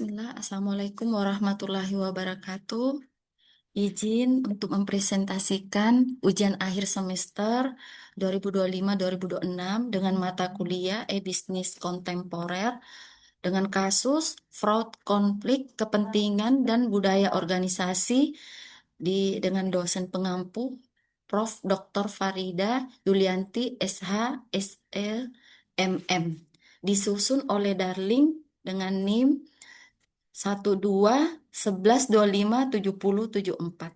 Bismillah, Assalamualaikum warahmatullahi wabarakatuh. Izin untuk mempresentasikan ujian akhir semester 2025-2026 dengan mata kuliah e-bisnis kontemporer dengan kasus fraud, konflik, kepentingan, dan budaya organisasi dengan dosen pengampu Prof. Dr. Farida Yulianti SH SL MM, disusun oleh Darling dengan NIM 12 11 25 70 74.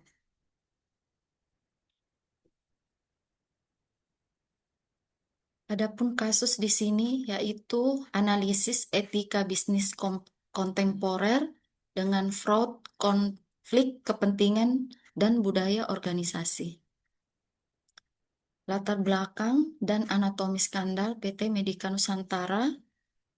Adapun kasus di sini yaitu analisis etika bisnis kontemporer dengan fraud, konflik kepentingan, dan budaya organisasi. Latar belakang dan anatomi skandal PT Medika Nusantara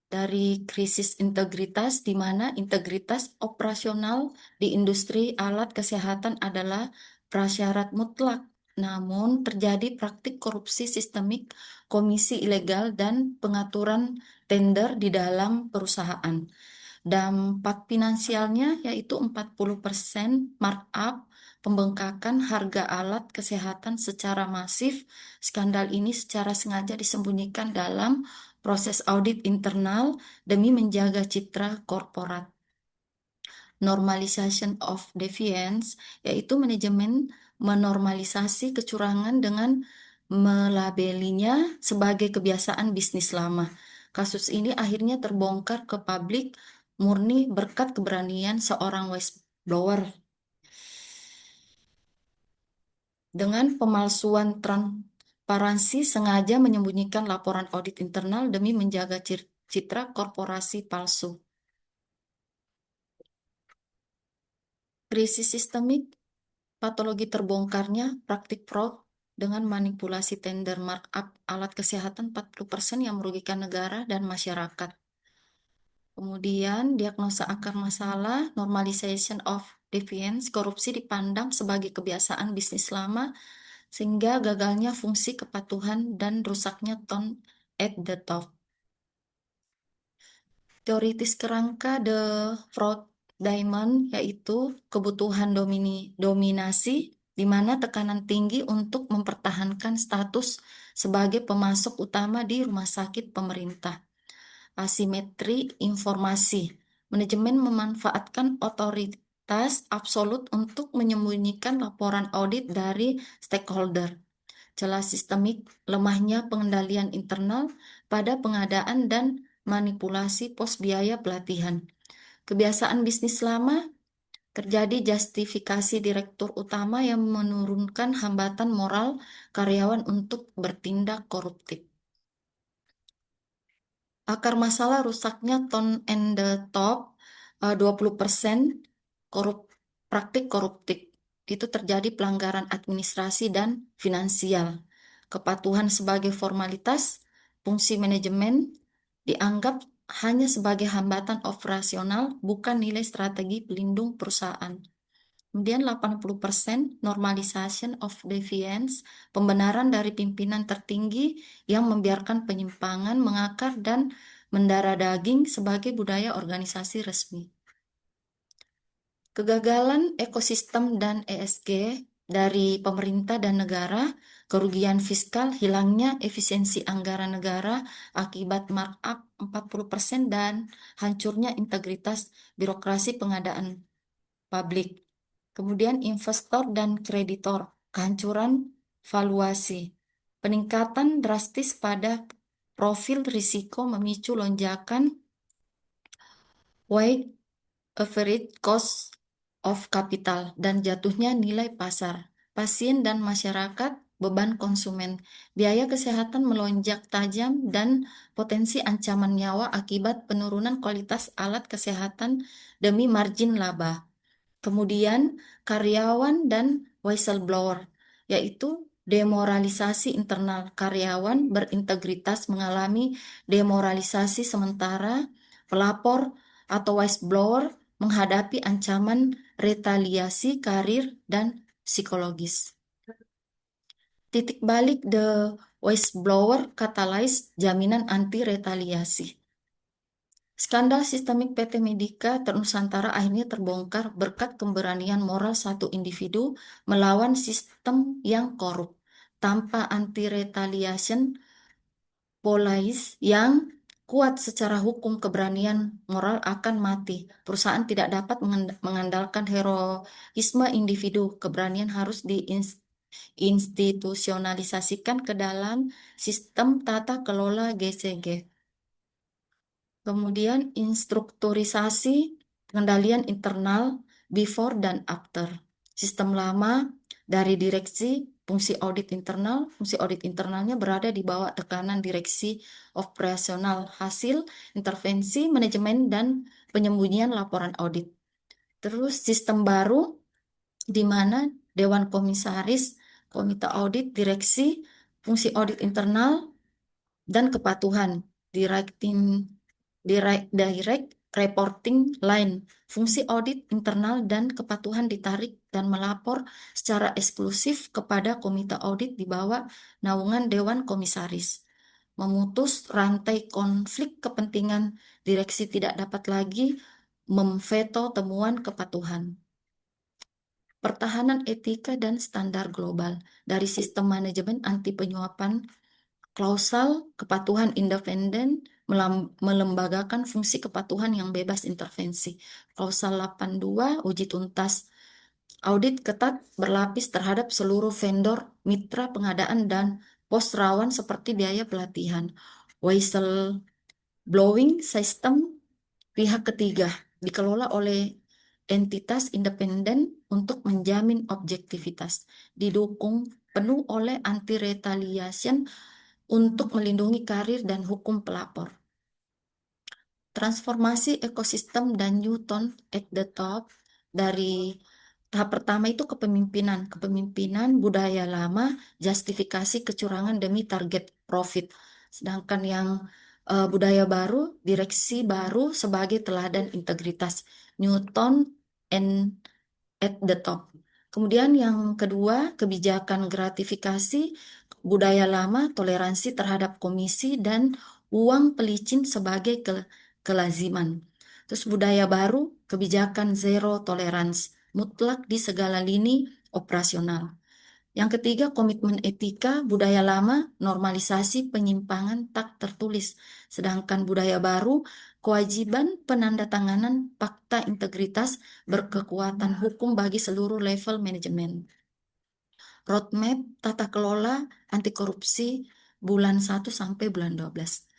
dari krisis integritas, di mana integritas operasional di industri alat kesehatan adalah prasyarat mutlak. Namun terjadi praktik korupsi sistemik, komisi ilegal, dan pengaturan tender di dalam perusahaan. Dampak finansialnya yaitu 40% markup, pembengkakan harga alat kesehatan secara masif. Skandal ini secara sengaja disembunyikan dalam proses audit internal demi menjaga citra korporat. Normalization of deviance, yaitu manajemen menormalisasi kecurangan dengan melabelinya sebagai kebiasaan bisnis lama. Kasus ini akhirnya terbongkar ke publik murni berkat keberanian seorang whistleblower. Dengan pemalsuan transparansi sengaja menyembunyikan laporan audit internal demi menjaga citra korporasi palsu. Krisis sistemik, patologi terbongkarnya praktik fraud dengan manipulasi tender markup alat kesehatan 40% yang merugikan negara dan masyarakat. Kemudian diagnosa akar masalah, normalization of deviance, korupsi dipandang sebagai kebiasaan bisnis lama sehingga gagalnya fungsi kepatuhan dan rusaknya tone at the top. Teoritis kerangka The Fraud Diamond yaitu kebutuhan dominasi di mana tekanan tinggi untuk mempertahankan status sebagai pemasok utama di rumah sakit pemerintah. Asimetri informasi. Manajemen memanfaatkan otoritas absolut untuk menyembunyikan laporan audit dari stakeholder. Celah sistemik, lemahnya pengendalian internal pada pengadaan dan manipulasi pos biaya pelatihan. Kebiasaan bisnis lama, terjadi justifikasi direktur utama yang menurunkan hambatan moral karyawan untuk bertindak koruptif. Akar masalah rusaknya tone and the top, 20% praktik koruptif. Itu terjadi pelanggaran administrasi dan finansial. Kepatuhan sebagai formalitas, fungsi manajemen dianggap hanya sebagai hambatan operasional, bukan nilai strategi pelindung perusahaan. Kemudian 80% normalization of deviance, pembenaran dari pimpinan tertinggi yang membiarkan penyimpangan mengakar dan mendarah daging sebagai budaya organisasi resmi. Kegagalan ekosistem dan ESG dari pemerintah dan negara, kerugian fiskal, hilangnya efisiensi anggaran negara akibat markup 40% dan hancurnya integritas birokrasi pengadaan publik. Kemudian investor dan kreditor, kehancuran valuasi, peningkatan drastis pada profil risiko memicu lonjakan weighted average cost of capital dan jatuhnya nilai pasar. Pasien dan masyarakat, beban konsumen, biaya kesehatan melonjak tajam dan potensi ancaman nyawa akibat penurunan kualitas alat kesehatan demi margin laba. Kemudian karyawan dan whistleblower, yaitu demoralisasi internal. Karyawan berintegritas mengalami demoralisasi sementara pelapor atau whistleblower menghadapi ancaman retaliasi karir dan psikologis. Titik balik the whistleblower catalyze jaminan anti retaliasi. Skandal sistemik PT Medika Nusantara akhirnya terbongkar berkat keberanian moral satu individu melawan sistem yang korup. Tanpa anti-retaliation police yang kuat secara hukum, keberanian moral akan mati. Perusahaan tidak dapat mengandalkan heroisme individu. Keberanian harus diinstitusionalisasikan ke dalam sistem tata kelola GCG. Kemudian instrukturisasi pengendalian internal before dan after. Sistem lama dari direksi fungsi audit internalnya berada di bawah tekanan direksi operasional, hasil intervensi manajemen dan penyembunyian laporan audit. Terus sistem baru di mana Dewan Komisaris, Komite Audit, Direksi, fungsi audit internal, dan kepatuhan direct reporting line. Fungsi audit internal dan kepatuhan ditarik dan melapor secara eksklusif kepada komite audit di bawah naungan Dewan Komisaris. Memutus rantai konflik kepentingan, direksi tidak dapat lagi memveto temuan kepatuhan. Pertahanan etika dan standar global dari sistem manajemen anti penyuapan. Klausal kepatuhan independen melembagakan fungsi kepatuhan yang bebas intervensi. Klausal 82 uji tuntas. Audit ketat berlapis terhadap seluruh vendor, mitra pengadaan, dan pos rawan seperti biaya pelatihan. Whistleblowing system pihak ketiga dikelola oleh entitas independen untuk menjamin objektivitas. Didukung penuh oleh anti-retaliation untuk melindungi karir dan hukum pelapor. Transformasi ekosistem dan Newton at the top dari tahap pertama itu kepemimpinan. Kepemimpinan budaya lama, justifikasi kecurangan demi target profit. Sedangkan yang budaya baru, direksi baru sebagai teladan integritas. Newton and at the top. Kemudian yang kedua, kebijakan gratifikasi, budaya lama, toleransi terhadap komisi dan uang pelicin sebagai kelaziman. Terus budaya baru, kebijakan zero tolerance, mutlak di segala lini operasional. Yang ketiga, komitmen etika, budaya lama, normalisasi penyimpangan tak tertulis. Sedangkan budaya baru, kewajiban penandatanganan fakta integritas berkekuatan hukum bagi seluruh level manajemen. Roadmap tata kelola anti korupsi bulan 1 sampai bulan 12.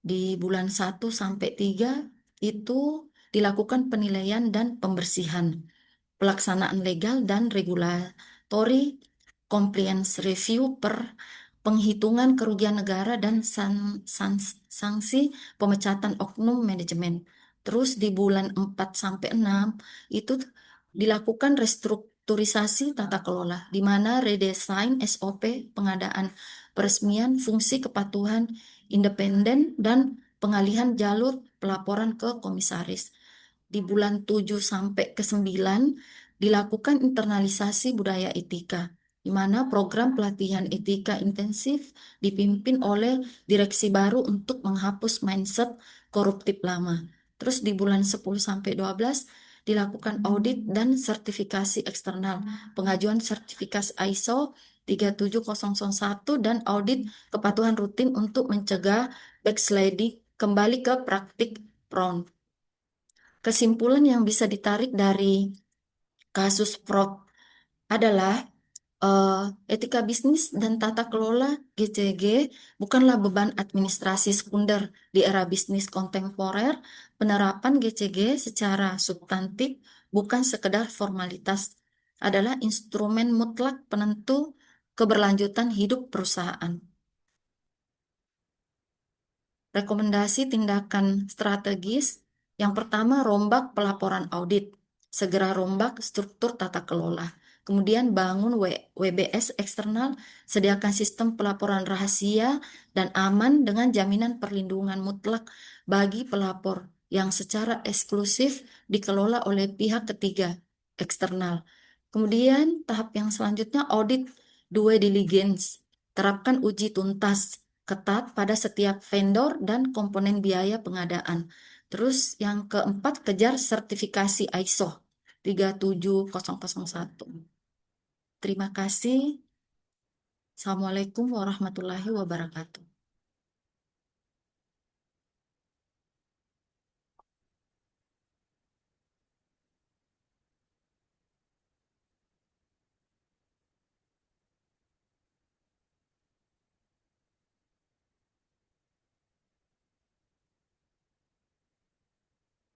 Di bulan 1 sampai 3 itu dilakukan penilaian dan pembersihan, pelaksanaan legal dan regulatory compliance review per penghitungan kerugian negara dan sanksi pemecatan oknum manajemen. Terus di bulan 4 sampai 6 itu dilakukan restrukturisasi tata kelola di mana redesign SOP pengadaan, peresmian fungsi kepatuhan independen dan pengalihan jalur pelaporan ke komisaris. Di bulan 7 sampai ke 9 dilakukan internalisasi budaya etika, di mana program pelatihan etika intensif dipimpin oleh direksi baru untuk menghapus mindset koruptif lama. Terus di bulan 10 sampai 12 dilakukan audit dan sertifikasi eksternal, pengajuan sertifikasi ISO 37001 dan audit kepatuhan rutin untuk mencegah backsliding kembali ke praktik PRON. Kesimpulan yang bisa ditarik dari kasus fraud adalah eh, etika bisnis dan tata kelola GCG bukanlah beban administrasi sekunder di era bisnis kontemporer. Penerapan GCG secara substantif bukan sekedar formalitas, adalah instrumen mutlak penentu keberlanjutan hidup perusahaan. Rekomendasi tindakan strategis. Yang pertama, rombak pelaporan audit. Segera rombak struktur tata kelola. Kemudian bangun WBS eksternal, sediakan sistem pelaporan rahasia dan aman dengan jaminan perlindungan mutlak bagi pelapor yang secara eksklusif dikelola oleh pihak ketiga eksternal. Kemudian tahap yang selanjutnya audit due diligence. Terapkan uji tuntas ketat pada setiap vendor dan komponen biaya pengadaan. Terus yang keempat, kejar sertifikasi ISO 37001. Terima kasih. Assalamualaikum warahmatullahi wabarakatuh.